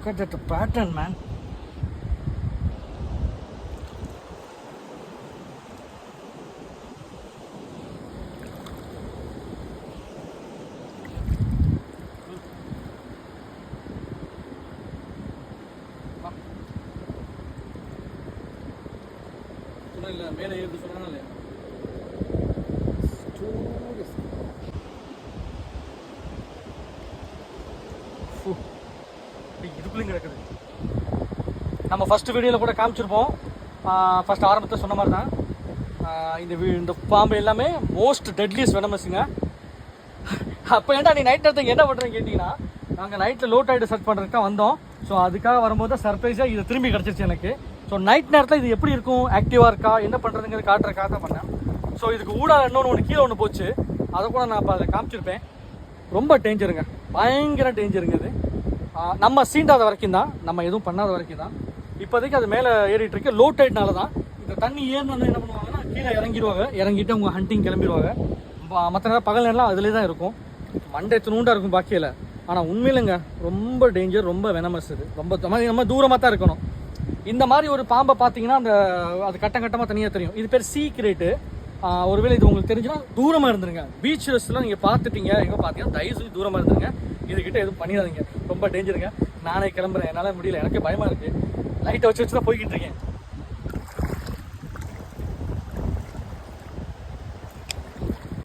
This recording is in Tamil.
Look at that pattern, man. இல்ல மேலே ஏறி சொல்றானே இல்லையா இதுக்குள்ளேயும் கிடக்குது. நம்ம ஃபஸ்ட்டு வீடியோவில் கூட காமிச்சிருப்போம். ஃபஸ்ட் ஆரம்பத்தில் சொன்ன மாதிரி தான் இந்த பாம்பு எல்லாமே மோஸ்ட் டெட்லியஸ்ட் வெனமஸுங்க. அப்போ ஏன்டா நீ நைட் நேரத்துக்கு என்ன பண்ணுறேன்னு கேட்டிங்கன்னா, நாங்கள் நைட்டில் லோ டைடு சர்ச் பண்ணுறதுக்கு தான் வந்தோம். ஸோ அதுக்காக வரும்போது சர்ப்ரைஸாக இது திரும்பி கிடச்சிருச்சு எனக்கு. ஸோ நைட் நேரத்தில் இது எப்படி இருக்கும், ஆக்டிவாக இருக்கா, என்ன பண்ணுறதுங்கிறது காட்டுறதுக்காக தான் பண்ணேன். ஸோ இதுக்கு ஊடாக இன்னொன்று கீழே ஒன்று போச்சு, அதை கூட நான் இப்போ அதை காமிச்சிருப்பேன். ரொம்ப டேஞ்சருங்க, பயங்கர டேஞ்சருங்க இது. நம்ம சீண்டாத வரைக்கும் தான், நம்ம எதுவும் பண்ணாத வரைக்கும் தான். இப்போதைக்கு அது மேலே ஏறிட்டு இருக்கு. லோ டைட்னால தான் இந்த தண்ணி ஏறினோன்னு என்ன பண்ணுவாங்கன்னா கீழே இறங்கிடுவாங்க. இறங்கிட்டு அவங்க ஹண்டிங் கிளம்பிடுவாங்க. மற்ற நேரம் பகல் நேரம்லாம் அதிலே தான் இருக்கும். மண்டே துணுண்டாக இருக்கும் பாக்கியில். ஆனால் உண்மையிலங்க ரொம்ப டேஞ்சர், ரொம்ப வெனமஸ். இது ரொம்ப நம்ம தூரமாக தான் இருக்கணும். இந்த மாதிரி ஒரு பாம்பை பார்த்தீங்கன்னா அது கட்டம் கட்டமாக தனியாக தெரியும். இது பேர் சீக்ரெட்டு. ஒருவேளை இது உங்களுக்கு தெரிஞ்சுன்னா தூரமாக இருந்துருங்க. பீச்சஸ்லாம் நீங்கள் பார்த்துட்டீங்க, எங்கே பார்த்தீங்கன்னா தயவு செஞ்சு தூரமாக இருந்துருங்க. இதுக்கிட்ட எதுவும் பண்ணிடாதீங்க, ரொம்ப டேஞ்சருங்க. நானே கிளம்புறேன், என்னால் முடியல, எனக்கு பயமாக இருக்குது. லைட்டை வச்சு தான் போய்கிட்டு இருக்கேன்.